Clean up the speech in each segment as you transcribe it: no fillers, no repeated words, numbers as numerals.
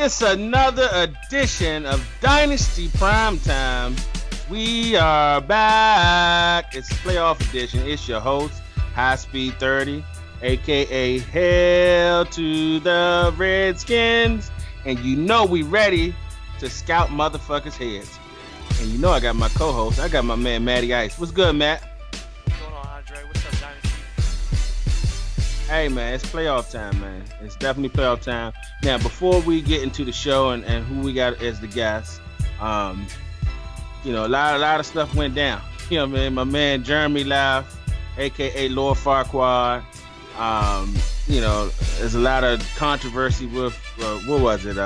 It's another edition of Dynasty Primetime. We are back. It's playoff edition. It's your host, High Speed 30, aka Hail to the Redskins. And you know we ready to scout motherfuckers' heads. And you know I got my co-host. I got my man Matty Ice. What's good, Matt? What's going on, Andre? What's up, Dynasty? Hey man, it's playoff time, man. It's definitely playoff time. Now, before we get into the show and who we got as the guests, you know, a lot of stuff went down. You know what I mean? My man Jeremy left, aka Lord Farquaad. You know, there's a lot of controversy with what was it?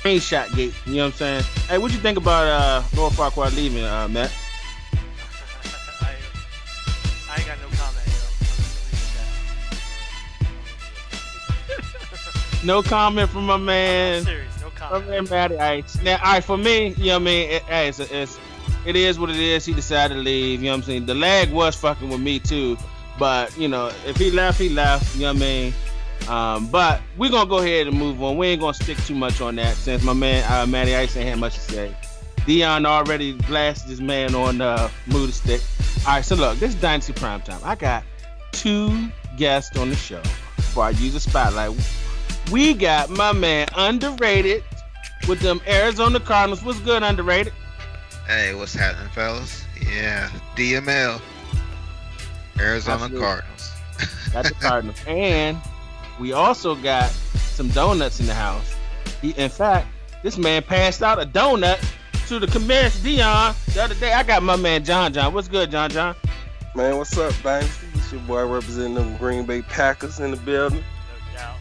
Rain shot gate. You know what I'm saying? Hey, what you think about Lord Farquaad leaving, Matt? I ain't got no comment, No comment from my man. I'm serious, no comment. My man Matty Ice. Now, all right, for me, you know what I mean? It is what it is. He decided to leave. You know what I'm saying? The lag was fucking with me too. But, you know, if he left, he left. You know what I mean? But we're going to go ahead and move on. We ain't going to stick too much on that since my man Matty Ice ain't had much to say. Dion already blasted his man on Moody Stick. All right, so look, this is Dynasty Primetime. I got two guests on the show before I use a spotlight. We got my man Underrated with them Arizona Cardinals. What's good, Underrated? Hey, what's happening, fellas? Yeah, DML, Arizona Absolutely. Cardinals. Got the Cardinals. And we also got some donuts in the house. In fact, this man passed out a donut to the commander Dion the other day. I got my man John. What's good, John? Man, what's up, Dynasty? It's your boy representing them Green Bay Packers in the building. No doubt.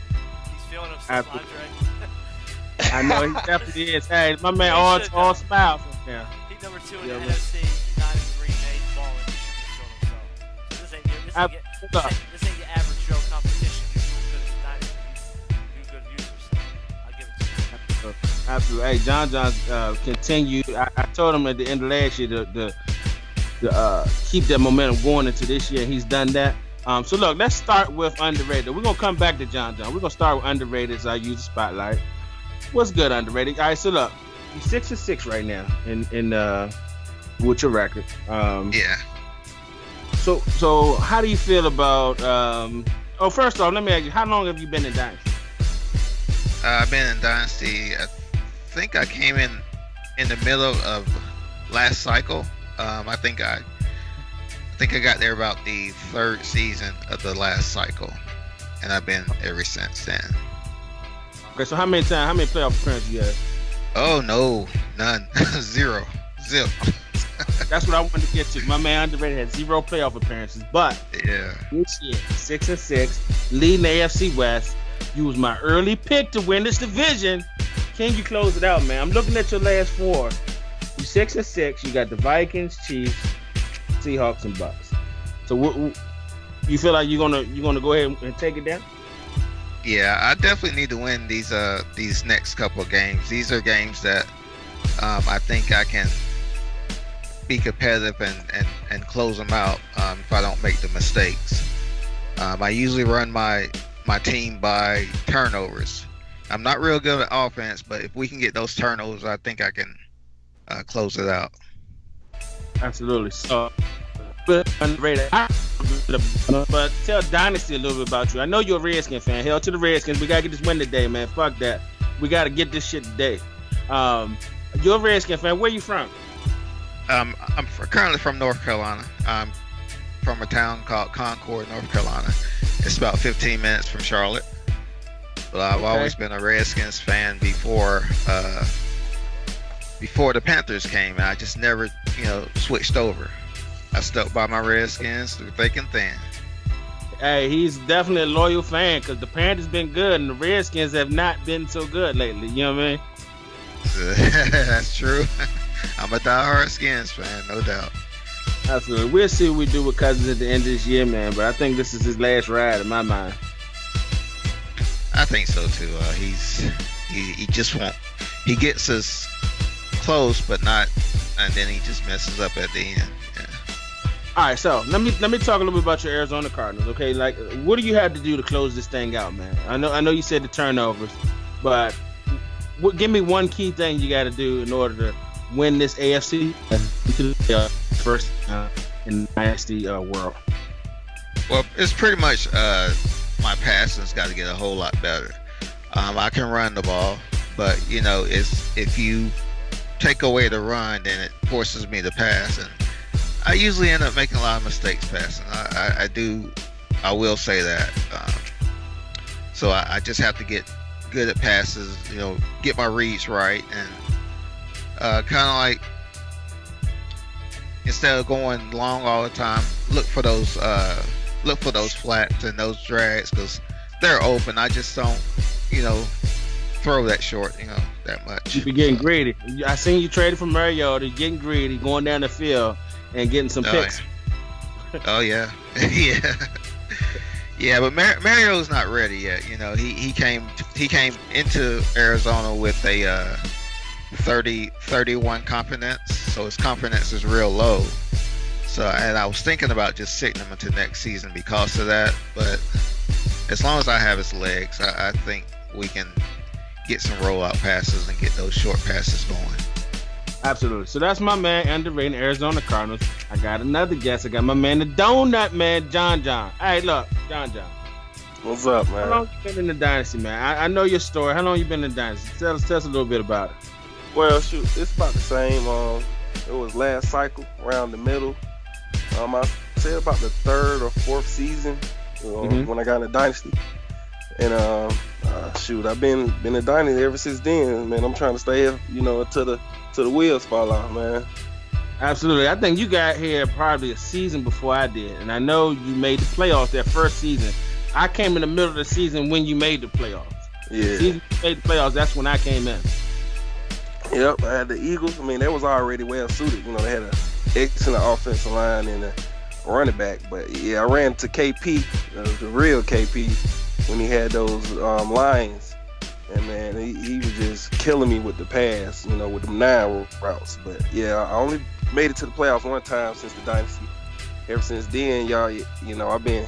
He's feeling himself, Andre. I know he definitely is. Hey, my man all smiles from there. He's number 2 in the NFC. He's not in Green Bay. He's balling. He should be feeling himself. So this ain't your average Joe competition. You're doing good as a Dynasty. You're good to use yourself. I'll give it to you. Absolutely. Hey, John's continued. I told him at the end of last year to keep that momentum going into this year. He's done that. So look, let's start with Underrated. We're gonna come back to John. We're gonna start with Underrated as I use the spotlight. What's good, Underrated? All right, so look, you're 6-6 right now in with your record. Yeah. So how do you feel about? First off, let me ask you, how long have you been in Dynasty? I've been in Dynasty. I think I came in the middle of last cycle. I think I got there about the third season of the last cycle, and I've been ever since then. Okay, so how many playoff appearances you have? Oh no, none, zero, zip. That's what I wanted to get to. My man Underrated had 0 playoff appearances, but Yeah. this year 6-6, leading the AFC West. You was my early pick to win this division. Can you close it out, man? I'm looking at your last 4. You 6-6. You got the Vikings, Chiefs, Seahawks, and Bucks. So you feel like you're gonna go ahead and take it down? Yeah, I definitely need to win these next couple of games. These are games that I think I can be competitive and close them out if I don't make the mistakes. I usually run my team by turnovers. I'm not real good at offense, but if we can get those turnovers, I think I can close it out. Absolutely. So, Underrated. But tell Dynasty a little bit about you. I know you're a Redskin fan. Hell to the Redskins. We gotta get this win today, man. Fuck that. We gotta get this shit today. You're a Redskin fan. Where you from? I'm currently from North Carolina. I'm from a town called Concord, North Carolina. It's about 15 minutes from Charlotte. But I've always been a Redskins fan before the Panthers came, and I just never, switched over. I stuck by my Redskins through thick and thin. Hey, he's definitely a loyal fan because the Panthers been good and the Redskins have not been so good lately. You know what I mean? That's true. I'm a diehard Skins fan, no doubt. Absolutely. We'll see what we do with Cousins at the end of this year, man. But I think this is his last ride in my mind. I think so too. He just won't. He gets us close, but not, and then he just messes up at the end. Yeah. All right, so let me talk a little bit about your Arizona Cardinals. Okay, like what do you have to do to close this thing out, man? I know you said the turnovers, but give me one key thing you got to do in order to win this AFC to the first in the Dynasty world. Well, it's pretty much my passing's got to get a whole lot better. I can run the ball, but it's if you take away the run, then it forces me to pass, and I usually end up making a lot of mistakes passing. I will say that. So I just have to get good at passes, get my reads right, and kind of like instead of going long all the time, look for those flats and those drags because they're open. I just don't, throw that short, that much. You be getting greedy. I seen you traded for Mariota, getting greedy, going down the field and getting some picks. Oh yeah, yeah. But Mario's not ready yet. He came into Arizona with a 31 confidence, so his confidence is real low. So, and I was thinking about just sitting him until next season because of that. But as long as I have his legs, I think we can get some rollout passes and get those short passes going. Absolutely. So that's my man, underrated Arizona Cardinals. I got another guest. I got my man, the Donut Man, John. Hey, look, John. What's up, man? How long you been in the Dynasty, man? I know your story. How long you been in the Dynasty? Tell us a little bit about it. Well, shoot, it's about the same. It was last cycle, around the middle. I say about the third or fourth season when I got in the Dynasty. And I've been in Dynasty ever since then, man. I'm trying to stay, till the wheels fall off, man. Absolutely. I think you got here probably a season before I did, and I know you made the playoffs that first season. I came in the middle of the season when you made the playoffs. Yeah. The season you made the playoffs, that's when I came in. Yep, I had the Eagles. I mean, they was already well suited. They had an excellent offensive line and a running back. But yeah, I ran to KP, the real KP, when he had those lines. And man, he was just killing me with the pass, with them 9 routes. But yeah, I only made it to the playoffs one time since the Dynasty. Ever since then, y'all, I've been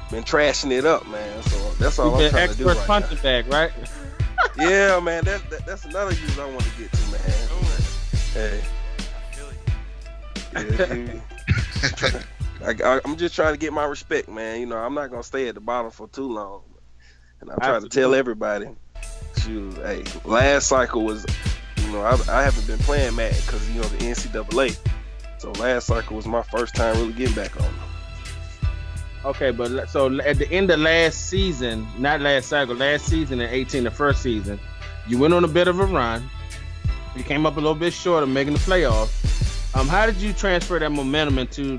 trashing it up, man. So that's all I'm trying to do right now. Expert punching bag, right? Yeah, man. That's another use I want to get to, man. Hey. I'm just trying to get my respect, man. I'm not gonna stay at the bottom for too long. And I'm trying to tell everybody, shoot, hey, last cycle was, I haven't been playing Madden because, the NCAA. So last cycle was my first time really getting back on them. Okay, but so at the end of last season, not last cycle, last season in 18, the first season, you went on a bit of a run. You came up a little bit short of making the playoffs. How did you transfer that momentum into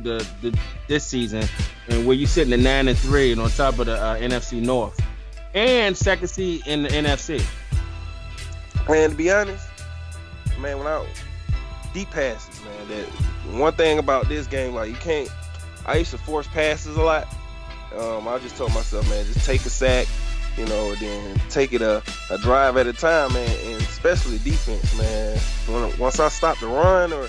this season, and where you sitting at 9-3 and on top of the NFC North and second seed in the NFC? Man, to be honest, man, deep passes, man. That one thing about this game, like I used to force passes a lot. I just told myself, man, just take a sack, and then take it a drive at a time, man. And especially defense, man. Once I stop the run or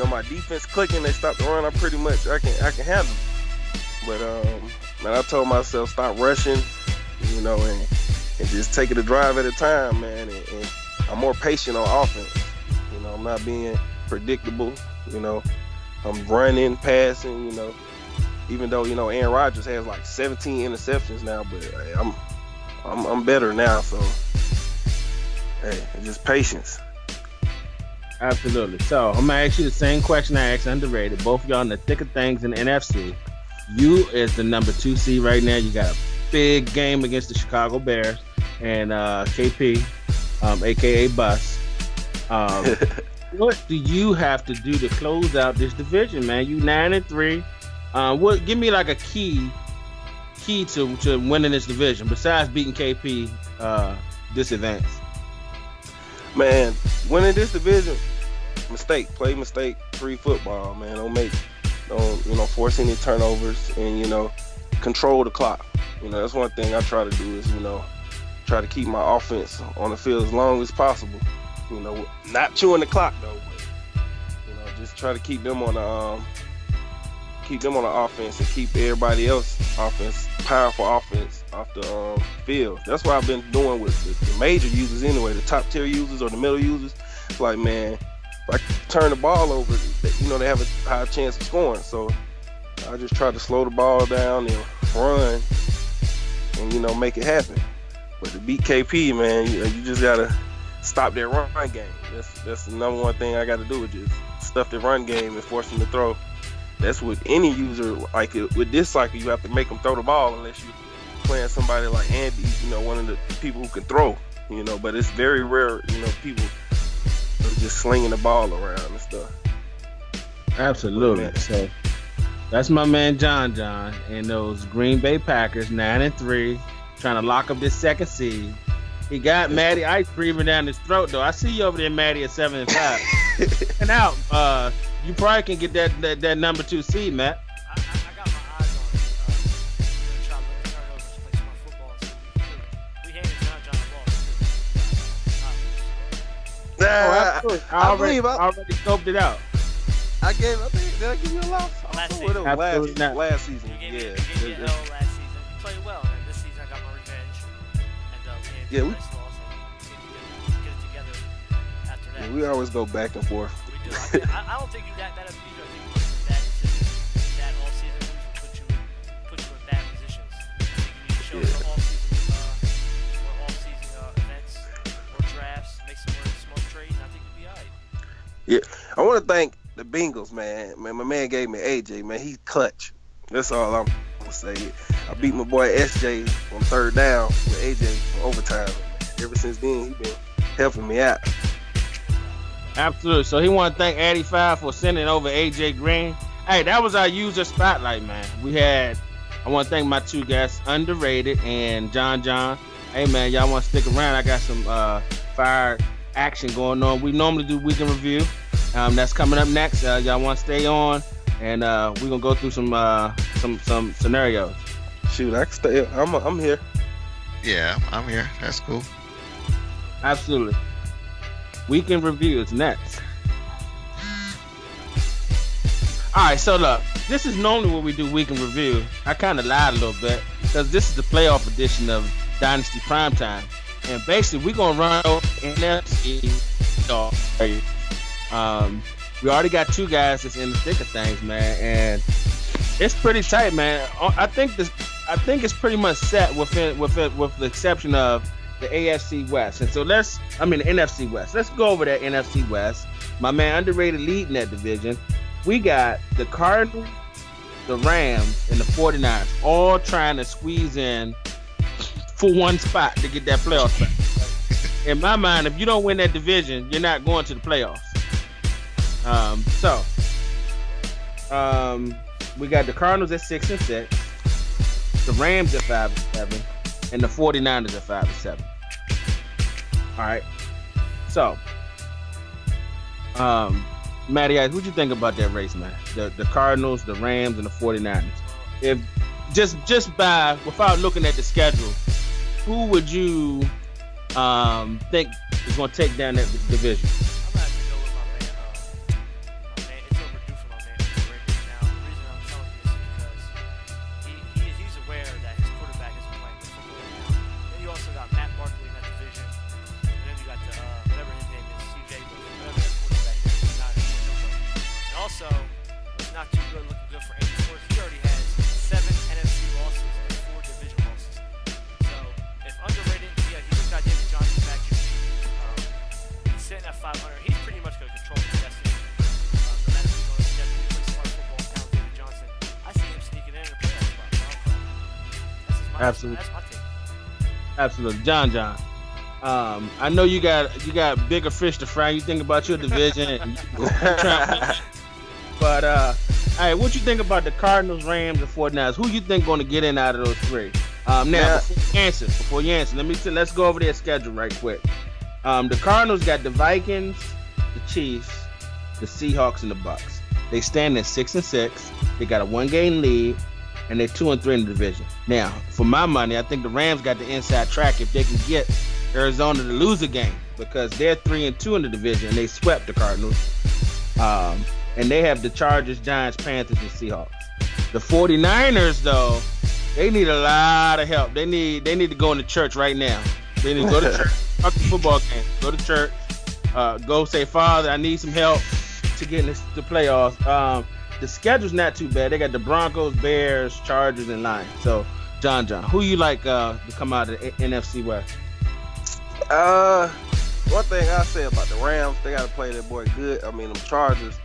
my defense clicking, they stop the run, I can handle it. But man, I told myself stop rushing, and just take it a drive at a time, man. And I'm more patient on offense. I'm not being predictable. I'm running, passing. Even though Aaron Rodgers has like 17 interceptions now, but hey, I'm better now. So hey, just patience. Absolutely. So I'm gonna ask you the same question I asked underrated. Both of y'all in the thick of things in the NFC. You is the number 2 seed right now. You got a big game against the Chicago Bears and KP, aka Bus. What do you have to do to close out this division, man? You 9-3. Give me like a key to winning this division besides beating KP this advance. Man, winning this division, play mistake-free football, man. Don't force any turnovers and, control the clock. That's one thing I try to do is, try to keep my offense on the field as long as possible. Not chewing the clock though, but, just try to keep them on keep them on the offense and keep everybody else offense, powerful offense off the field. That's what I've been doing with the major users anyway, the top tier users or the middle users. It's like, man, if I turn the ball over, they have a high chance of scoring. So I just try to slow the ball down and run and, make it happen. But to beat KP, man, you just got to stop their run game. That's the number one thing I got to do, is just stuff the run game and force them to throw. That's with any user. Like with this cycle, you have to make them throw the ball unless you're playing somebody like Andy, one of the people who can throw, But it's very rare, people are just slinging the ball around and stuff. Absolutely. So that's my man John and those Green Bay Packers, 9-3, trying to lock up this second seed. He got Matty Ice breathing down his throat, though. I see you over there, Matty, at 7-5. And out, you probably can get that number 2 seed, Matt. I got my eyes on it. I'm going to try to turn it over to play some more football. So we handed John the ball. I already scoped it out. Did I give you a loss? Last season. You gave me an L last season. You played well, and this season I got my revenge. And we had a nice loss, and get it together after that. Yeah, we always go back and forth. We do. I don't think you're that bad of a user. I think it's bad decision. That all season losing put you in bad positions. I think you need to show some off-season events or drafts, make some more smoke trades, and I think you'll be all right. Yeah, I want to thank the Bengals, man. My man gave me AJ, man. He's clutch. That's all I'm gonna say. I beat my boy SJ on third down with AJ on overtime. Ever since then, he's been helping me out. Absolutely. So he want to thank Addy5 for sending over AJ Green. Hey, that was our user spotlight, man. I want to thank my 2 guests, Underrated and John. Hey, man, y'all want to stick around? I got some fire action going on. We normally do weekend review. That's coming up next. Y'all want to stay on, and we're gonna go through some scenarios. Shoot, I can stay. I'm here. Yeah, I'm here. That's cool. Absolutely. Weekend review is next. All right, so look, this is normally what we do weekend review. I kind of lied a little bit because this is the playoff edition of Dynasty Primetime, and basically we're gonna run over NFC. We already got 2 guys that's in the thick of things, man, and it's pretty tight, man. I think it's pretty much set with the exception of the AFC West. And so the NFC West. Let's go over that NFC West. My man Underrated leading that division. We got the Cardinals, the Rams, and the 49ers all trying to squeeze in for one spot to get that playoff spot. In my mind, if you don't win that division, you're not going to the playoffs. We got the Cardinals at 6-6, the Rams at 5-7, and the 49ers at 5-7. All right. So, Matty Ice, what you think about that race, man? The Cardinals, the Rams, and the 49ers. If without looking at the schedule, who would you think is going to take down that division? Also, it's not too good looking good for Andy Force. He already has 7 NFC losses and 4 division losses. So, if Underrated, he's got David Johnson back. He's sitting at 500. He's pretty much going to control his destiny. No matter who's on his schedule, he plays smart football and pounds David Johnson. I see him sneaking in a playoff spot. Absolutely. That's my take. Absolutely. John. I know you got bigger fish to fry. You think about your division and you trying. But hey, what you think about the Cardinals, Rams, and 49ers? Who you think going to get in out of those 3? Before you answer, let's go over their schedule right quick. The Cardinals got the Vikings, the Chiefs, the Seahawks, and the Bucks. They stand at 6-6. They got a 1-game lead, and they're 2-3 in the division. Now, for my money, I think the Rams got the inside track if they can get Arizona to lose a game, because they're 3-2 in the division and they swept the Cardinals. And they have the Chargers, Giants, Panthers, and Seahawks. The 49ers, though, they need a lot of help. They need to go into church right now. They need to go to church. Fuck the football game. Go to church. Go say, Father, I need some help to get in the playoffs. The schedule's not too bad. They got the Broncos, Bears, Chargers, and Lions. So, John, who you like to come out of the NFC West? One thing I say about the Rams, they got to play that boy good. I mean, them Chargers.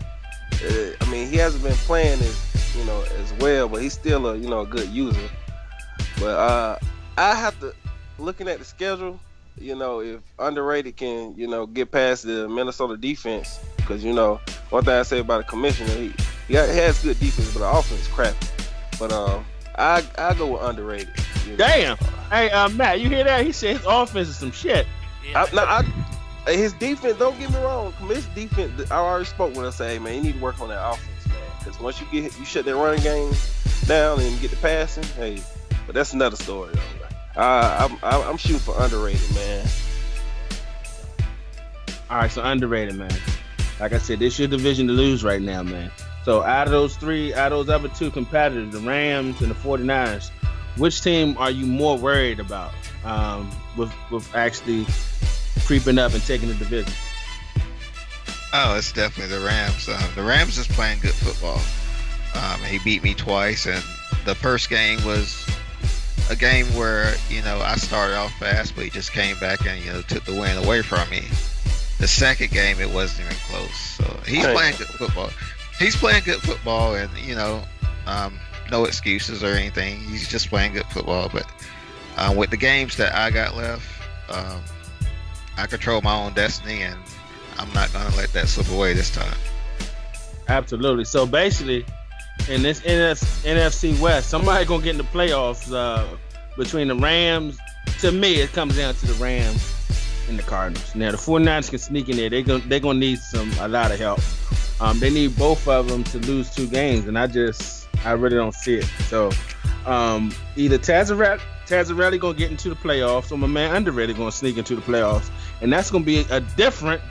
I mean, he hasn't been playing as well, but he's still a good user. But I have to, looking at the schedule, if underrated can get past the Minnesota defense, because one thing I say about a commissioner, he has good defense, but the offense is crappy. But I go with underrated. Damn. Hey, Matt, you hear that? He said his offense is some shit. Yeah. His defense, don't get me wrong. His defense, I already spoke when I say, hey, man, you need to work on that offense, man. Because once you shut that running game down and get the passing, hey, but that's another story, though. I'm shooting for underrated, man. All right, so underrated, man. Like I said, this is your division to lose right now, man. So out of those other two competitors, the Rams and the 49ers, which team are you more worried about with actually creeping up and taking the division? Oh, it's definitely the Rams. The Rams is playing good football. He beat me twice, and the first game was a game where I started off fast, but he just came back and took the win away from me. The second game, it wasn't even close. So he's playing good football. He's playing good football, and no excuses or anything. He's just playing good football. But with the games that I got left, I control my own destiny, and I'm not gonna let that slip away this time. Absolutely. So basically, in this NFC West, somebody gonna get in the playoffs between the Rams. To me, it comes down to the Rams and the Cardinals. Now the 49ers can sneak in there. They're gonna need a lot of help. They need both of them to lose 2 games, and I really don't see it. So either Tazarelli gonna get into the playoffs, or my man Underrated gonna sneak into the playoffs, and that's gonna be a different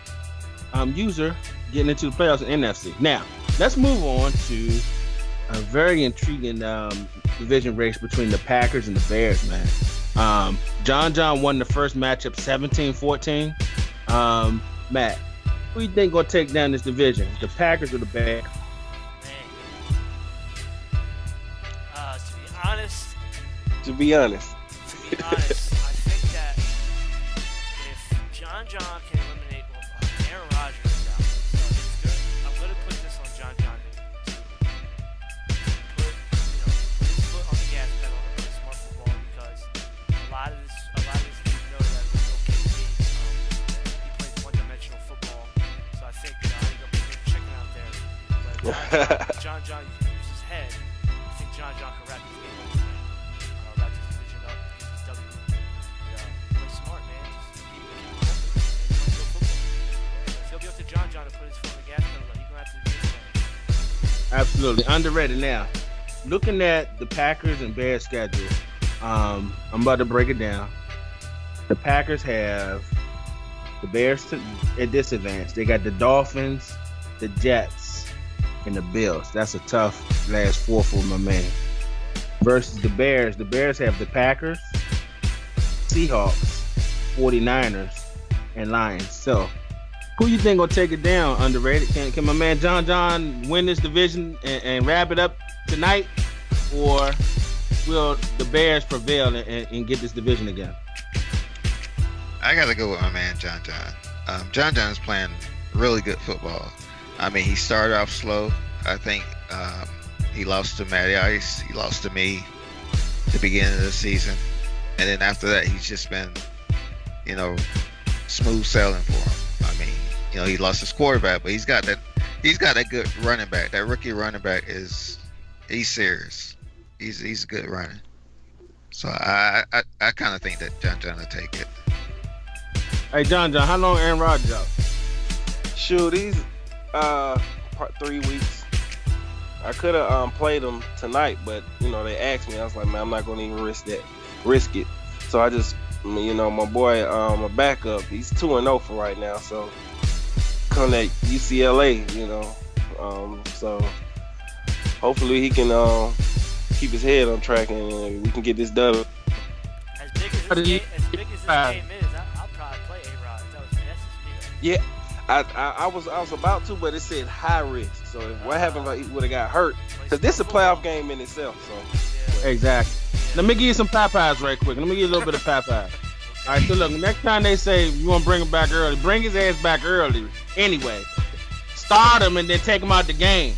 user getting into the playoffs in NFC. Now let's move on to a very intriguing division race between the Packers and the Bears, man. John won the first matchup 17-14. Matt, who you think gonna take down this division, the Packers or the Bears? To be honest, I think that if John can eliminate, Aaron Rodgers is out, so it's good. I'm going to put this on John to put his foot on the gas pedal and play smart football, because a lot of this team know that with OKC, he plays one-dimensional football. So I think he's going to put the chicken out there. But John, you can use his head. I think John can wrap this game up. John to put his foot on the gas pedal, he's going to have to do it. Absolutely. Underrated. Now, looking at the Packers and Bears schedule, I'm about to break it down. The Packers have the Bears at disadvantage. They got the Dolphins, the Jets, and the Bills. That's a tough last 4 for my man. Versus the Bears have the Packers, Seahawks, 49ers, and Lions. So, who you think gonna take it down, Underrated? Can my man John win this division and wrap it up tonight, or will the Bears prevail and get this division again? I gotta go with my man John. John's playing really good football. I mean, he started off slow. I think he lost to Matty Ice. He lost to me at the beginning of the season, and then after that, he's just been, smooth sailing for him. I mean, he lost his quarterback, but he's got that good running back. That rookie running back he's serious. He's a good runner. So I kind of think that John will take it. Hey John, how long Aaron Rodgers out? Shoot, he's 3 weeks. I could have played him tonight, but they asked me. I was like, man, I'm not gonna even risk it. So I just, my boy, my backup, he's 2-0 for right now. So come at UCLA, so hopefully he can keep his head on track, and we can get this done. As big as this game is, I'll probably play A-Rod. That's just me, though. Yeah, I was about to, but it said high risk. So what happened if he would have got hurt? Because this is a playoff game in itself. So Exactly. Let me give you some Popeyes right quick. Let me give you a little bit of Popeyes. All right, so look, next time they say you want to bring him back early, bring his ass back early anyway. Start him and then take him out the game.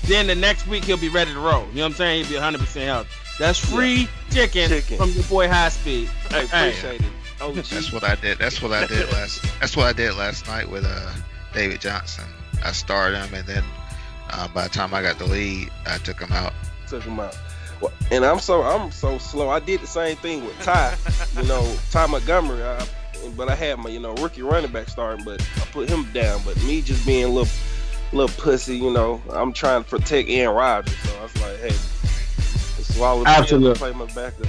Then the next week he'll be ready to roll. You know what I'm saying? He'll be 100% healthy. That's free chicken from your boy High Speed. Hey, appreciate it. Oh, That's what I did. That's what I did last night with David Johnson. I started him, and then by the time I got the lead, I took him out. Well, and I'm so slow. I did the same thing with Ty. Ty Montgomery. But I had my rookie running back starting, but I put him down. But me just being a little pussy, I'm trying to protect Aaron Rodgers. So I was like, hey, let's swallow the play my backup.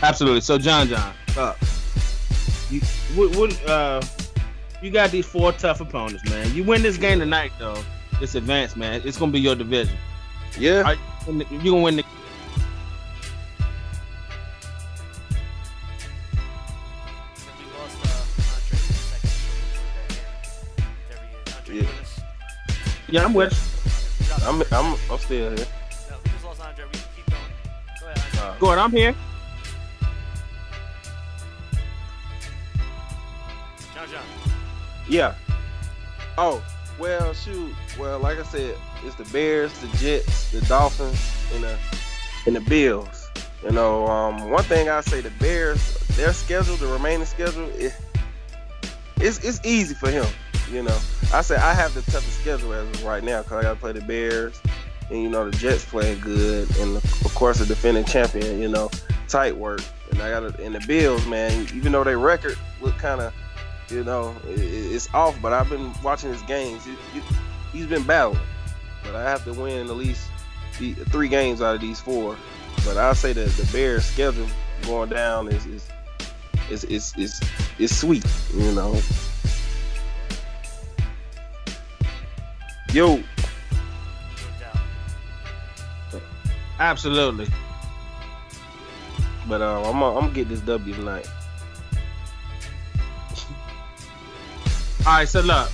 Absolutely. So John, you got these 4 tough opponents, man. You win this game tonight, though. It's advanced, man. It's gonna be your division. Yeah. You gonna win the. Yeah, I'm with you. I'm still here. No, we just lost Andre. We can keep going. Go ahead, Andre. Go ahead, I'm here. John. Yeah. Oh, well, shoot. Well, like I said, it's the Bears, the Jets, the Dolphins, and the Bills. One thing I say, the Bears, their schedule, the remaining schedule, it's easy for him. I say I have the toughest schedule as of right now because I got to play the Bears, and the Jets playing good, and of course the defending champion. Tight work, and and the Bills, man. Even though their record look kind of, it's off, but I've been watching his games. He's been battling, but I have to win at least 3 games out of these 4. But I say that the Bears' schedule going down is sweet, Yo. No doubt. Absolutely. But I'm gonna get this W tonight. All right, so look.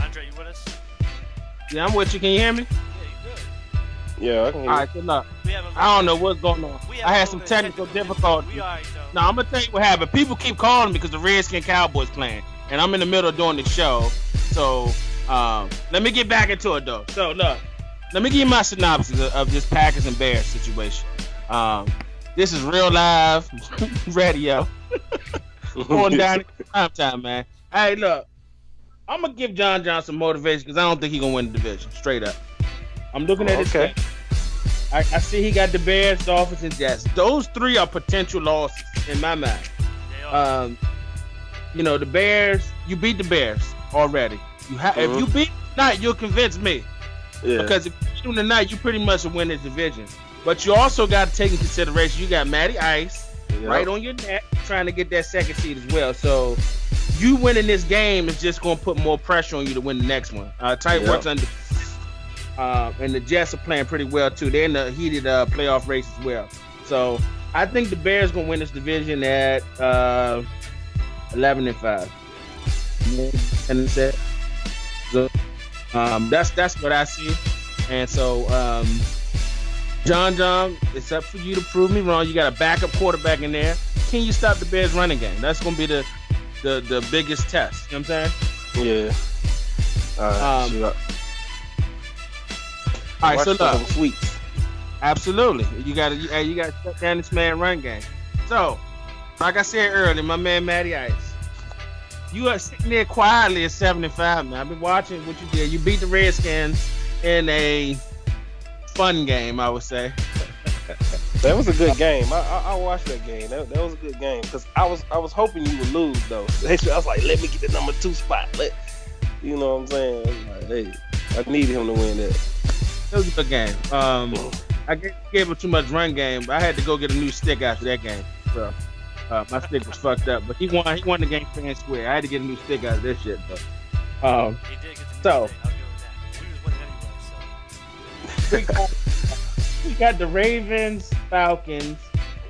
Andre, you with us? Yeah, I'm with you. Can you hear me? Yeah, you good. Yeah, I can hear All you. right, so look. We have a I don't know what's going on. we have I a had some little bit of technical difficulties. difficulties. We alright, though. Now, I'm going to tell you what happened. People keep calling me because the Redskin Cowboys playing. And I'm in the middle of doing the show. So, let me get back into it, though. So, look. Let me give you my synopsis of this Packers and Bears situation. This is real live radio on Dynasty Primetime, man. Hey, look. I'm going to give John some motivation because I don't think he's going to win the division. Straight up. I'm looking at this Okay. game. I see he got the Bears, Dolphins, and Jets. Those 3 are potential losses in my mind. They are. The Bears. You beat the Bears already. If you beat them tonight, you'll convince me. Yeah. Because if you beat them tonight, you pretty much will win this division. But you also got to take in consideration you got Matty Ice right on your neck, trying to get that second seed as well. So you winning this game is just going to put more pressure on you to win the next one. Tight works under. And the Jets are playing pretty well too. They're in the heated playoff race as well. So I think the Bears gonna win this division at 11-5. And so that's what I see. And so John, it's up for you to prove me wrong. You got a backup quarterback in there. Can you stop the Bears running game? That's gonna be the biggest test. You know what I'm saying? Yeah. All right, so look. Sweets. Absolutely. You got to shut down this man run game. So, like I said earlier, my man Matty Ice, you are sitting there quietly at 75, man. I've been watching what you did. You beat the Redskins in a fun game, I would say. That was a good game. I watched that game. That was a good game because I was hoping you would lose though. I was like, let me get the number 2 spot. You know what I'm saying? I was like, hey, I needed him to win that. It was a good game. I gave him too much run game, but I had to go get a new stick after that game. So my stick was fucked up. But he won. He won the game fair and square. I had to get a new stick out of this shit, though. He did get the new stick. I'll give him that. We was winning anyway, so. We got the Ravens, Falcons,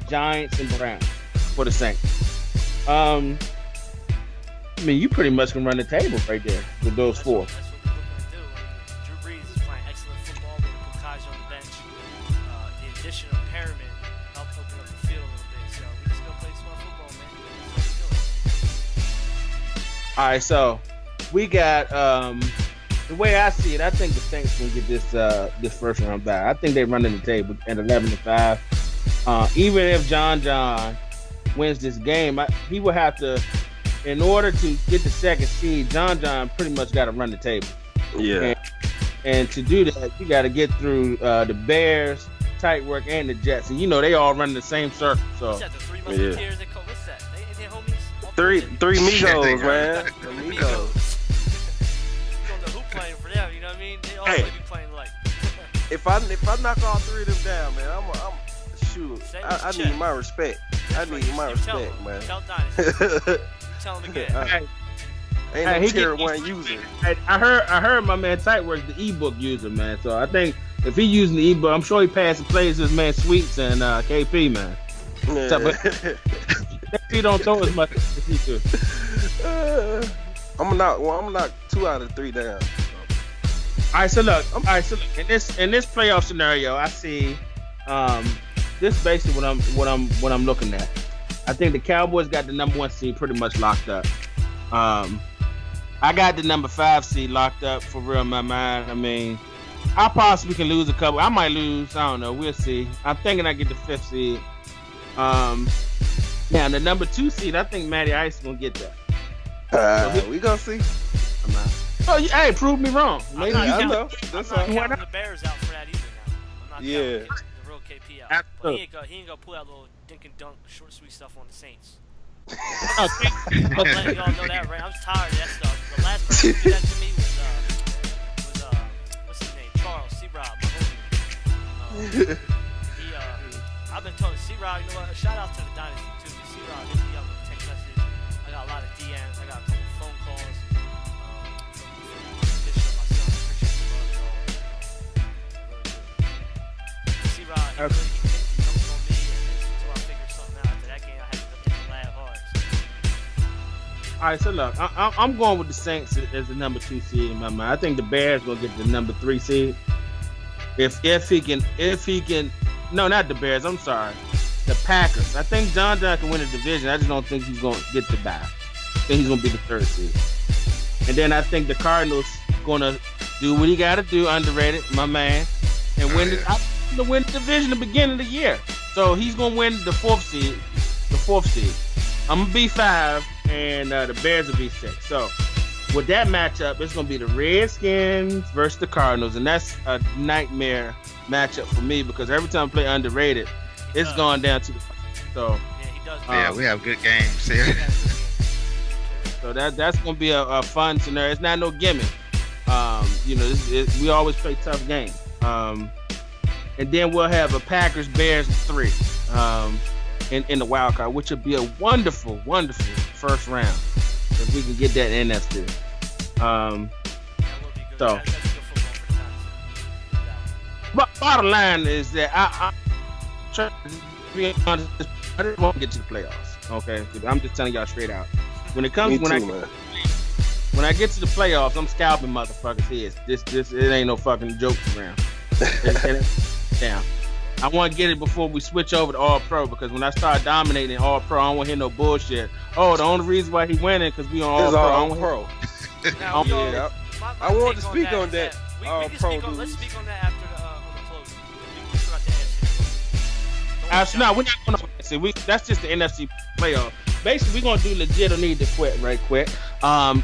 Giants, and Browns for the Saints. I mean, you pretty much can run the table right there with those four. That's what we're looking to do. Drew Brees is playing excellent football. We're going to put Kaj on the bench. The addition of Perriman helped open up the field a little bit. So we're just going to play smart football, man. That's what we're doing. All right, so we got the way I see it. I think the Saints can get this first round back. I think they're running the table at 11-5. Even if John wins this game, he will have to. In order to get the second seed, John pretty much got to run the table. Yeah. And to do that, you got to get through the Bears, tight work, and the Jets. And they all run the same circle. So. What's that, the Three Musketeers? What's that? They homies? Three Migos, man. The Migos. You don't know who playing for them. You know what I mean? They all be playing like. If I knock all three of them down, man, I'm shoot. I need my respect. I need my respect, man. Tell Dynasty. Tell him again. Ain't no tier one user. I heard my man Tightwork's the ebook user, man. So I think if he using the ebook, I'm sure he passed the plays to his man Sweets and KP, man. Yeah. So, but KP don't throw as much as he do. I'm gonna knock 2 out of 3 down. All right, so look. In this playoff scenario, I see this is basically what I'm looking at. I think the Cowboys got the number 1 seed pretty much locked up. I got the number 5 seed locked up for real in my mind. I mean, I possibly can lose a couple. I might lose. I don't know. We'll see. I'm thinking I get the 5th seed. Now the number 2 seed, I think Matty Ice gonna get that. We gonna see. Oh, hey, prove me wrong. Maybe I you know. I'm not counting the Bears out for that either. Now. I'm not counting the real KP out. But he ain't gonna pull out little dink and dunk, short sweet stuff on the Saints. I'm letting y'all know that, right? I'm tired of that stuff. The last person who did that to me was what's his name? Charles C-Rob, my homie. I've been telling C-Rob, you know what? A shout out to the Dynasty too. C-Rob hit me up with a text message. I got a lot of DMs. I got a couple phone calls. C-Rob, he dunked on me, and until I figured something out after that game, I had to hit the lab hard. All right, so look, I'm going with the Saints as the number 2 seed in my mind. I think the Bears will get the number 3 seed. If he can, no, not the Bears. I'm sorry, the Packers. I think John can win the division. I just don't think he's going to get the bye. I think he's going to be the 3rd seed. And then I think the Cardinals going to do what he got to do, underrated, my man, and win the division at the beginning of the year. So he's going to win the 4th seed. I'm going to be 5, and the Bears will be 6. So with that matchup, it's going to be the Redskins versus the Cardinals, and that's a nightmare matchup for me because every time I play underrated, it's going down to the so. Yeah, he does. Yeah, we have good games here. So that's going to be a fun scenario. It's not no gimmick. We always play tough games. And then we'll have a Packers Bears 3 in the wild card, which would be a wonderful, wonderful first round if we can get that NFC. That would be good. So, That's good football for the Dynasty. but bottom line is that I try to be honest. I just want to get to the playoffs. Okay, I'm just telling y'all straight out. When it comes when I get to the playoffs, I'm scalping motherfuckers' heads. This it ain't no fucking jokes around. Damn. I want to get it before we switch over to All Pro because when I start dominating All Pro, I don't want to hear no bullshit. Oh, the only reason why he winning because we on All Pro. Now, I want to speak on that. Let's speak on that after the close. We can start the Actually, no, we're not going to see. That's just the NFC playoff. Basically, we're going to do legit or need to quit right quick. Now,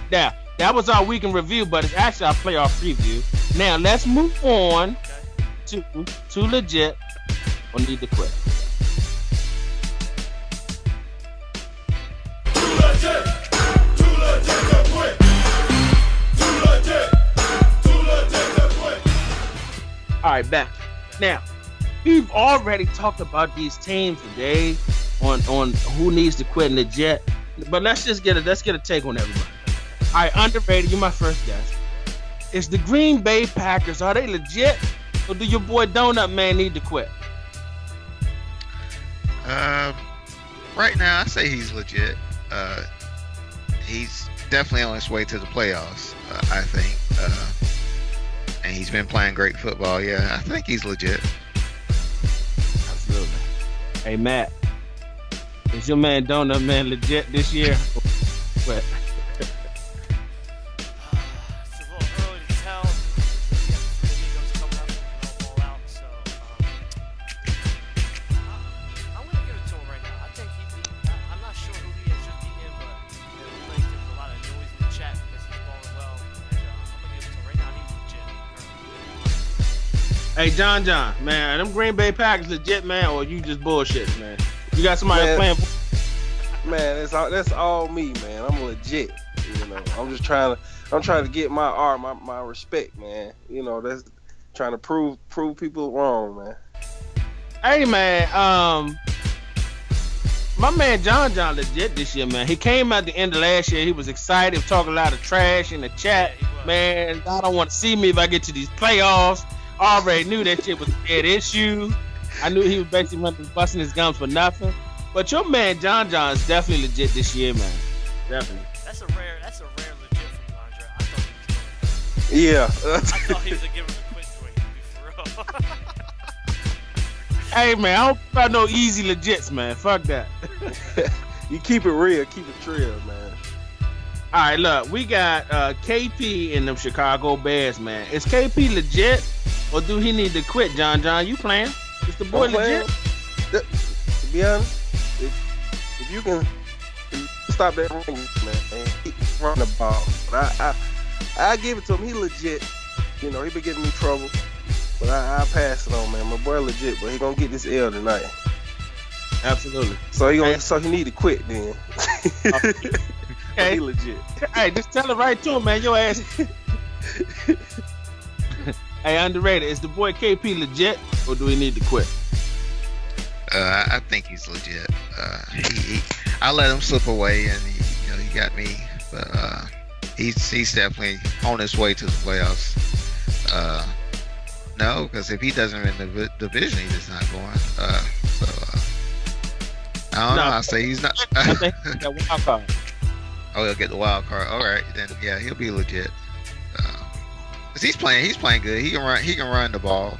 that was our week in review, but it's actually our playoff preview. Now, let's move on to legit or need to quit. All right, back. Now, we've already talked about these teams today on who needs to quit and legit. But let's get a take on everybody. All right, underrated. You're my first guess. Is the Green Bay Packers, are they legit, or do your boy Donut Man need to quit? Right now, I say he's legit. He's definitely on his way to the playoffs, I think. And he's been playing great football. Yeah, I think he's legit. Absolutely. Hey, Matt, is your man Donut Man legit this year? What? It's a little early to tell. We have 3 amigos coming up and all out, so I'm gonna give it to him right now. I think I'm not sure who he is just beat him, but it looks like there's a lot of noise in the chat because he's balling well, and I'm gonna give it to him right now. He's legit. Hey, John, man, them Green Bay Packers legit, man, or you just bullshitting, man? You got somebody playing? Man, that's all me, man. I'm legit. You know, I'm trying to get my art, my respect, man. You know, that's trying to prove people wrong, man. Hey, man, my man John legit this year, man. He came out the end of last year. He was excited, talking a lot of trash in the chat. Man, I don't want to see me if I get to these playoffs. I already knew that shit was a dead issue. I knew he was basically busting his gums for nothing. But your man John is definitely legit this year, man. Definitely. That's a rare legit from you, Andre. I thought he was Yeah. I thought he was a give him a quick joint, to be for real. Hey, man, I don't about no easy legits, man. Fuck that. You keep it real, keep it trill, man. All right, look, we got KP in them Chicago Bears, man. Is KP legit, or do he need to quit, John? You playing? Is the boy legit? To be honest, if you can stop that ring, man, and keep running the ball. But I give it to him. He legit. You know, he been getting me trouble. But I pass it on, man. My boy legit, but he gonna get this L tonight. Absolutely. So he need to quit then. Okay. He legit. Hey, just tell it right to him, man. Your ass. Hey, underrated. Is the boy KP legit, or do he need to quit? I think he's legit. I let him slip away, and he got me. But he's definitely on his way to the playoffs. No, because if he doesn't win the division, he's not going. I don't know. I say he's not. I think he's got wild card. Oh, he'll get the wild card. All right, then yeah, he'll be legit. Cause he's playing good. He can run the ball,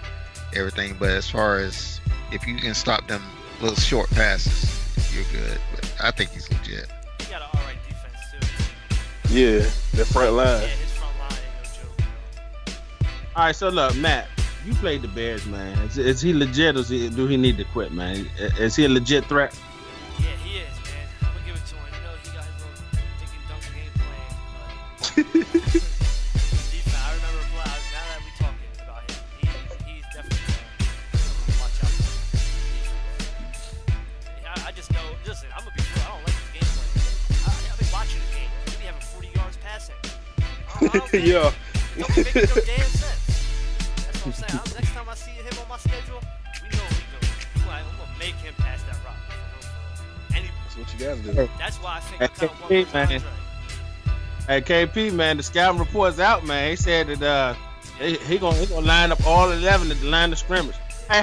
everything. But as far as if you can stop them little short passes, you're good. But I think he's legit. He got an alright defense too. Yeah, the front line. Yeah, his front line ain't no joke, bro. All right, so look, Matt, you played the Bears, man. Is he legit, or do he need to quit, man? Is he a legit threat? Yeah, he is, man. I'm gonna give it to him. You know, he got his little dick and dunk game plan. Defense, I remember now that we talking about him, he's definitely something to watch out for. Defense. I just know. Listen, I'm gonna be real. I don't like his game plan. I've been watching his game. He be having 40 yards passing. Yeah. Don't make no damn sense. That's what I'm saying. Next time I see him on my schedule, we know what we're doing. I'm gonna make him pass that rock. That's what you gotta do. That's why I think I kind of Hey, want Andre. Hey, KP, man, the scouting report's out, man. He said that he gonna line up all 11 at the line of scrimmage. Hey,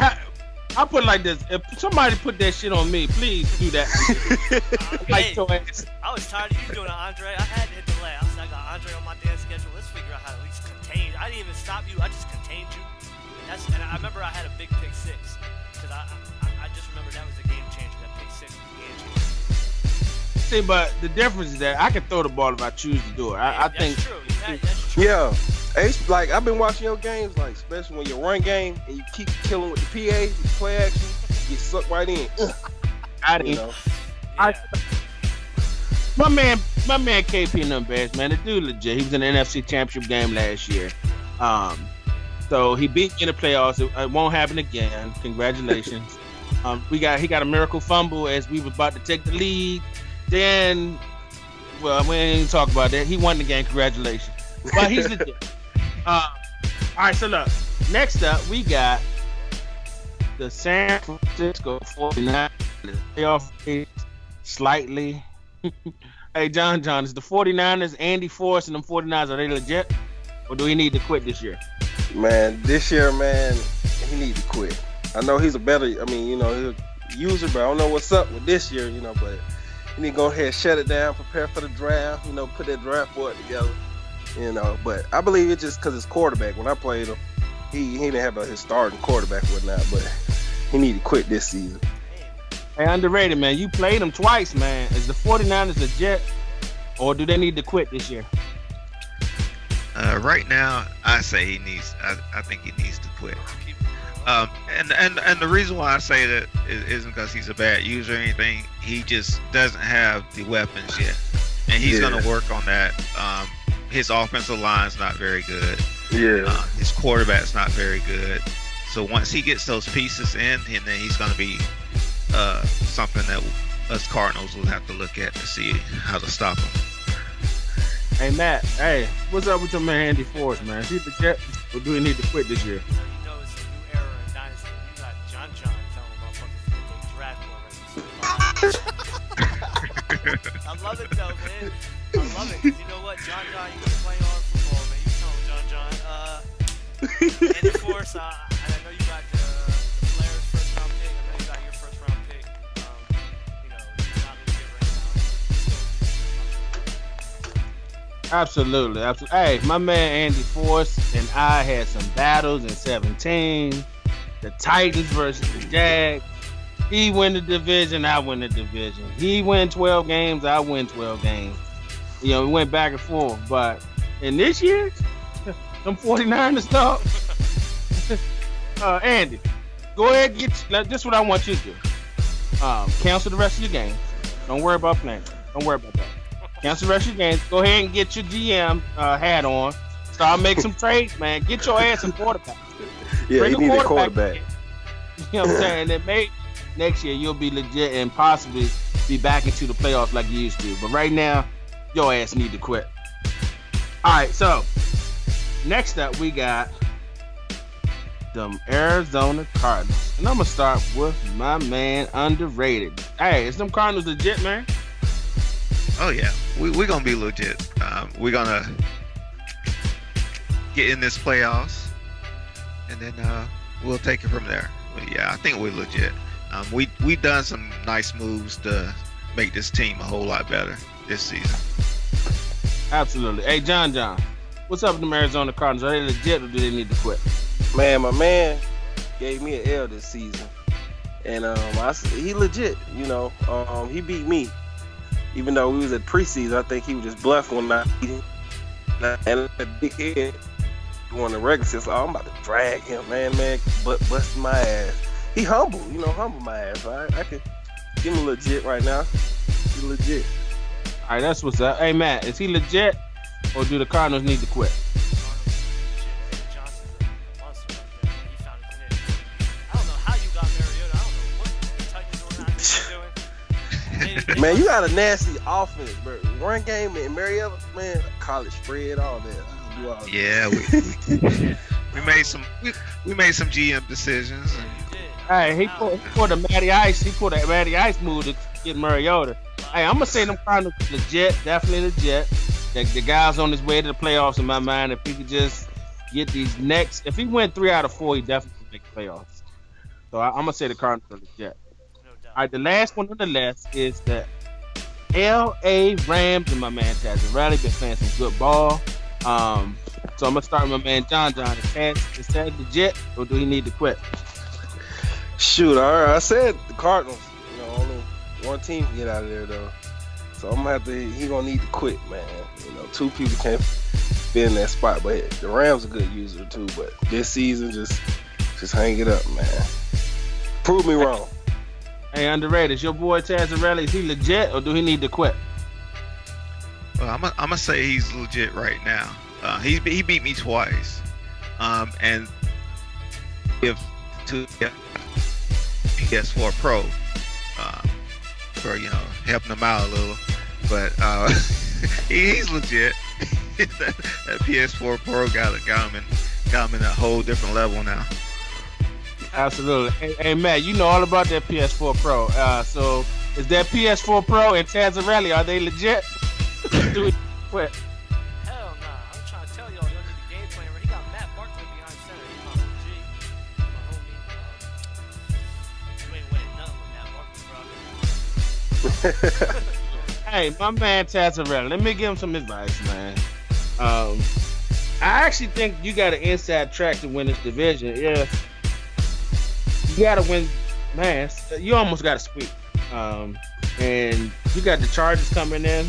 I'll put it like this: if somebody put that shit on me, please do that. Hey, I was tired of you doing it, Andre. I had to hit the lay. I said, I got Andre on my damn schedule. Let's figure out how to at least contain. I didn't even stop you. I just contained you. And I remember I had a big pick six because I just remember that was a game changer. That pick six was a game changer. See, but the difference is that I can throw the ball if I choose to do it. I think. That's true. That's true. Yeah. It's like I've been watching your games, like especially when you run game and you keep killing with the PA, with the play action, you get sucked right in. You know. Yeah. My man KP and them Bears, man, the dude legit. He was in the NFC Championship game last year. So he beat me in the playoffs. It won't happen again. Congratulations. He got a miracle fumble as we were about to take the lead. Then, well, we ain't even talk about that. He won the game. Congratulations. But he's legit. All right, so look, Next up, we got the San Francisco 49ers. Playoff race slightly. Hey, John, is the 49ers, Andy Forrest, and them 49ers, are they legit? Or do he need to quit this year? Man, this year, man, he need to quit. I know he's a better, he's a user, but I don't know what's up with this year, but he need to go ahead and shut it down, prepare for the draft, put that draft board together, But I believe it's just because his quarterback, when I played him, he didn't have his starting quarterback or whatnot, but he need to quit this season. Hey, underrated, man. You played him twice, man. Is the 49ers legit, or do they need to quit this year? Right now, I say he needs. I think he needs to quit. And the reason why I say that isn't because he's a bad user or anything. He just doesn't have the weapons yet, and he's going to work on that. His offensive line's not very good. Yeah. His quarterback's not very good. So once he gets those pieces in, and then he's going to be something that us Cardinals will have to look at to see how to stop him. Hey, Matt. Hey, what's up with your man Andy Forrest, man? Is he legit, or do he need to quit this year? It's a new era in Dynasty. You got John telling motherfuckers to get their draft already. I love it though, man. I love it, because you know what? John, you can play on football, man. You tell him, John. Andy Forrest, I know you got the Flair's first round pick. I know you got your first round pick. He's not legit right now. Absolutely. Hey, my man Andy Forrest and I had some battles in 17. The Titans versus the Jags. He win the division, I win the division. He win 12 games, I win 12 games. We went back and forth. But in this year, them 49ers, dog. Andy, go ahead and this is what I want you to do. Cancel the rest of your games. Don't worry about playing. Don't worry about that. Cancel the rest of your games. Go ahead and get your GM hat on. Start making some trades, man. Get your ass a quarterback. Yeah, Bring he need a quarterback. You know what I'm saying? Then maybe next year you'll be legit and possibly be back into the playoffs like you used to. But right now, your ass need to quit. All right, so next up we got them Arizona Cardinals. And I'm going to start with my man underrated. Hey, is them Cardinals legit, man? Oh, yeah. We're going to be legit. We're going to get in this playoffs, and then we'll take it from there. But, yeah, I think we're legit. We've done some nice moves to make this team a whole lot better this season. Absolutely. Hey, John, what's up with them Arizona Cardinals? Are they legit, or do they need to quit? Man, my man gave me an L this season, and he legit. He beat me, even though we was at preseason. I think he was just bluffing when not beating. And that big head won the regular season. So I'm about to drag him, man, but busting my ass. He humble, humble my ass. Right? I could give him legit right now. He legit. All right, that's what's up. Hey, Matt, is he legit, or do the Cardinals need to quit? Man, you got a nasty offense, bro. Run game and Mariota, man, college spread, all that. Yeah, we made some GM decisions. Hey, he pulled a Matty Ice. He pulled a Matty Ice move to get Mariota. Hey, I'm gonna say them Cardinals legit, definitely legit. The guy's on his way to the playoffs in my mind. If he could just get these next, if he win 3 out of 4, he definitely make the playoffs. So I'm gonna say the Cardinals are legit. All right, the last one on the list is the L.A. Rams, and my man Tazarelli been playing some good ball. So I'm gonna start with my man John. Is Taz legit, or do he need to quit? Shoot, all right. I said the Cardinals. Only one team can get out of there though. So I'm gonna have to. He gonna need to quit, man. 2 people can't fit in that spot. But the Rams a good user too. But this season, just hang it up, man. Prove me wrong. Hey, underrated. Is your boy Tazarelli, is he legit, or do he need to quit? Well, I'm gonna say he's legit right now. He beat me twice, and if to PS4 Pro for helping him out a little, but he's legit. that PS4 Pro got him got him in a whole different level now. Absolutely. Hey, Matt, you know all about that PS4 Pro. So is that PS4 Pro and Tazzarelli, are they legit? Do it quick. Hell nah. I'm trying to tell y'all need the game plan. He got Matt Barkley behind center. He's my OG. My homie. You ain't winning nothing with Matt Barkley, bro. Hey, my man Tazzarelli, let me give him some advice, man. I actually think you got an inside track to win this division. Yeah, you got to win, man. You almost got to sweep. And you got the Chargers coming in.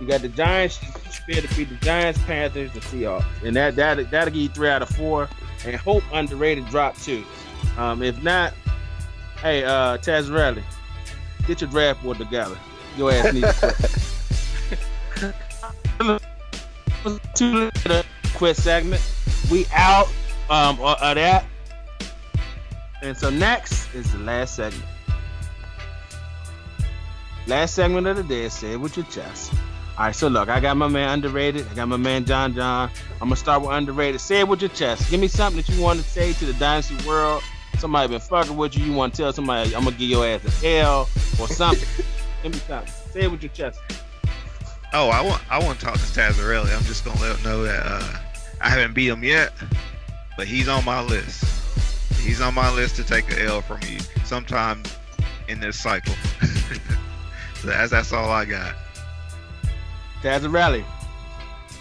You got the Giants. You should be able to beat the Giants, Panthers, and Seahawks, and that'll give you 3 out of 4. And hope underrated drop 2. If not, hey, Tazzarelli, get your draft board together. Your ass needs to quit. Quit segment. We out of that. And so next is the last segment. Last segment of the day is Say It With Your Chest. All right, so look, I got my man Underrated. I got my man John. I'm going to start with Underrated. Say it with your chest. Give me something that you want to say to the Dynasty world. Somebody been fucking with you. You want to tell somebody, I'm going to give your ass an L or something. Give me something. Say it with your chest. Oh, I want to talk to Tazzarelli. I'm just going to let him know that I haven't beat him yet, but he's on my list. He's on my list to take an L from you sometime in this cycle. So that's all I got. Tazzarelli,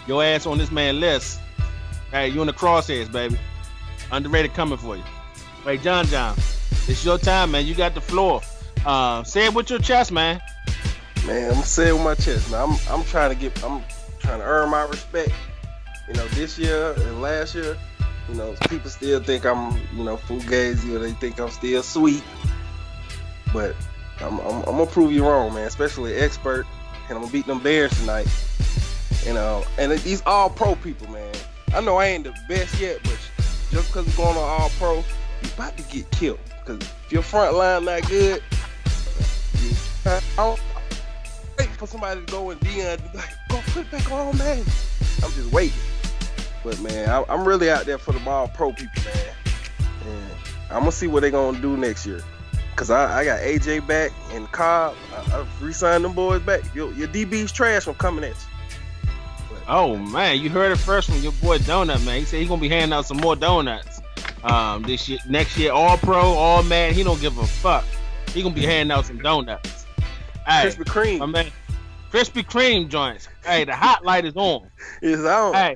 your ass on this man list. Hey, you in the crosshairs, baby. Underrated coming for you. Wait, John, it's your time, man. You got the floor. Say it with your chest, man. Man, I'm gonna say it with my chest, man. I'm trying to earn my respect. You know, this year and last year, you know, people still think I'm, you know, fugazi, or they think I'm still sweet. But I'm gonna prove you wrong, man. Especially expert, and I'm gonna beat them Bears tonight. You know, and these all pro people, man. I know I ain't the best yet, but just because we're going on all pro, you about to get killed. Because if your front line not good, I don't wait for somebody to go and Dion be like, go put it back on, man. I'm just waiting. But man, I'm really out there for the all pro people, man. And I'm gonna see what they're gonna do next year. Cause I got AJ back and Cobb. I re-signed them boys back. Your DB's trash from coming at you. But, oh man, you heard it first from your boy Donut, man. He said he's gonna be handing out some more donuts. This year, next year, all pro, all man. He don't give a fuck. He gonna be handing out some donuts. Hey, Krispy Kreme, my man. Krispy Kreme joints. Hey, the hot light is on. It's on. Hey.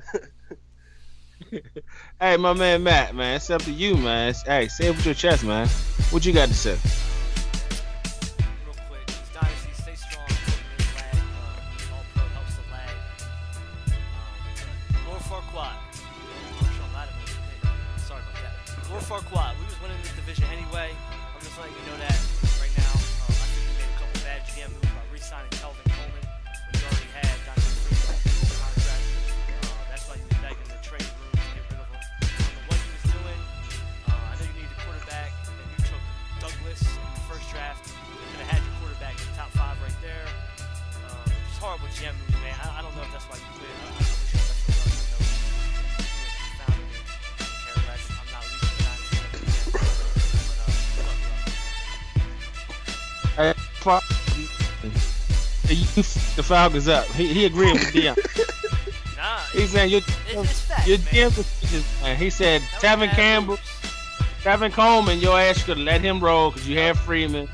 Hey, my man Matt, man, it's up to you, man. Hey, say it with your chest, man. What you got to say? Real quick, these dynasties stay strong. Lag, all pro helps the lag. Lord Farquaad. Sorry about that. Lord Farquaad. We was winning this division anyway. I'm just letting you know that right now. I think we made a couple bad GM moves by re-signing Kelvin Coleman when you already had Dante Freeman contract. That's why you was begging the trade room to get rid of him. I don't know what he was doing. I know you needed a quarterback, and you took Douglas in the first draft. You could have had your quarterback in the top 5 right there. It's horrible GM moves, man. I don't know if that's why you quit. I wish you the best of luck. You found me. I don't care less. I'm not leaving the Dynasty ever again. But, The Falcons up. He agreeing with Dion. nah, He's saying it's facts, your man. GM decisions, man. He said Tevin Campbell, Tevin Coleman, your ass could have let him roll because you had Freeman,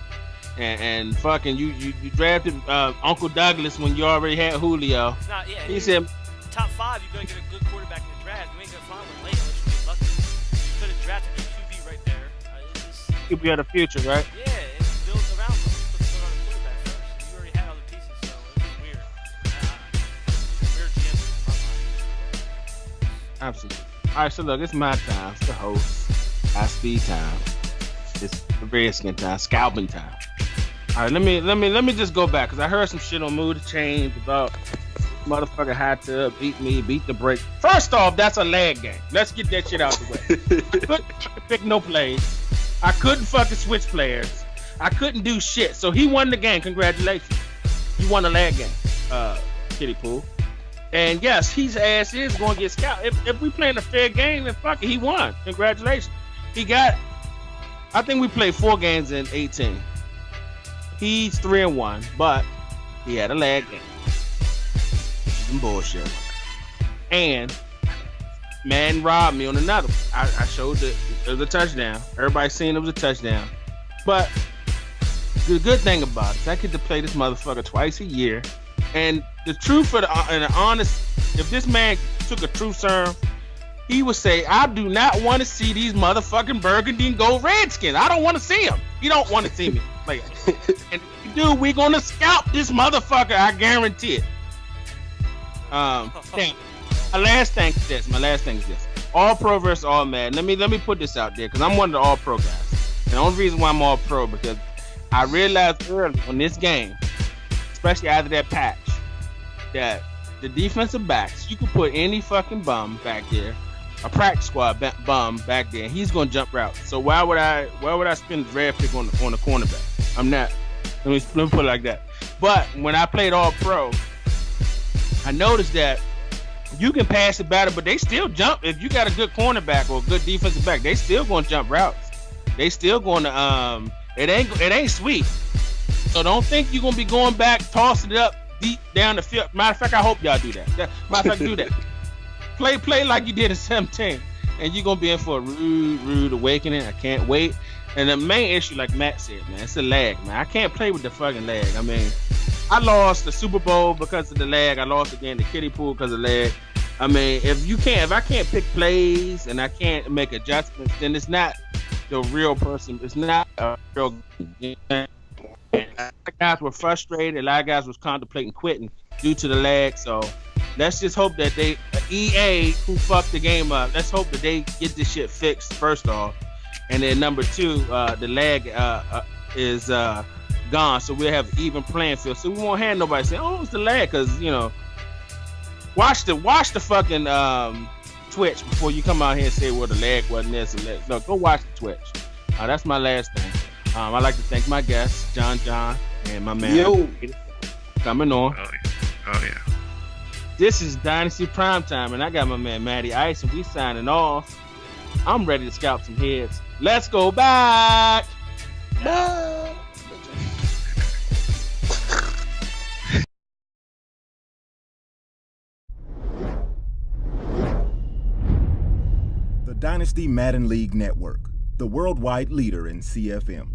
and fucking you drafted Uncle Douglas when you already had Julio. It's not, yeah, He said top 5, you're gonna get a good quarterback in the draft. You ain't gonna find one later unless you get lucky. You could have drafted your QB right there. could be of the future, right? Yeah, it builds around them. Put on a quarterback first. You already had other pieces, so it was weird. Weird GM in my mind. Absolutely. All right, so look, it's my time. It's the host. High speed time. It's the Redskin time. Scalping time. All right, let me just go back because I heard some shit on Mood Change about motherfucker Hot Tub beat me, beat the break. First off, that's a lag game. Let's get that shit out of the way. I couldn't pick no plays. I couldn't fucking switch players. I couldn't do shit. So he won the game. Congratulations. You won a lag game, Kitty Pool. And yes, his ass is going to get scouted. If we playing a fair game, then fuck it, he won. Congratulations. He got, I think we played 4 games in 18. He's 3-1, but he had a lag game. Some bullshit. And man robbed me on another one. I showed that it was a touchdown. Everybody seen it was a touchdown. But the good thing about it is I get to play this motherfucker twice a year. And the truth and the honest, if this man took a true serum, he would say, I do not want to see these motherfucking burgundy and gold Redskins. I don't want to see him. He don't want to see me. Like, and if you do, we're going to scalp this motherfucker. I guarantee it. Damn. My last thing is this. All pro versus all Madden. Let me put this out there because I'm one of the all pro guys. And the only reason why I'm all pro because I realized early on this game, especially after that patch, that the defensive backs, you could put any fucking bum back there, a practice squad bum back there, and he's gonna jump routes. So why would I spend the draft pick on the cornerback? I'm not. Let me put it like that. But when I played all pro, I noticed that you can pass it better, but they still jump. If you got a good cornerback or a good defensive back, they still gonna jump routes. They still gonna it ain't sweet. So don't think you're gonna be going back, tossing it up deep down the field. Matter of fact, I hope y'all do that. Matter of fact, do that. Play like you did in 17, and you're gonna be in for a rude awakening. I can't wait. And the main issue, like Matt said, man, it's the lag, man. I can't play with the fucking lag. I mean, I lost the Super Bowl because of the lag. I lost again the kiddie pool because of lag. I mean, if I can't pick plays and I can't make adjustments, then it's not the real person. It's not a real game. A lot of guys were frustrated. A lot of guys was contemplating quitting due to the lag. So let's just hope that EA, who fucked the game up, let's hope that they get this shit fixed first off. And then number 2, the lag is gone, so we'll have even playing field. So we won't have nobody saying, "Oh, it's the lag," because watch the fucking Twitch before you come out here and say, "Well, the lag wasn't this and that." No, go watch the Twitch. That's my last thing. I'd like to thank my guests, John, and my man coming on. Oh yeah. This is Dynasty Primetime, and I got my man Matty Ice, and we signing off. I'm ready to scalp some heads. Let's go back. Bye. The Dynasty Madden League Network, the worldwide leader in CFM.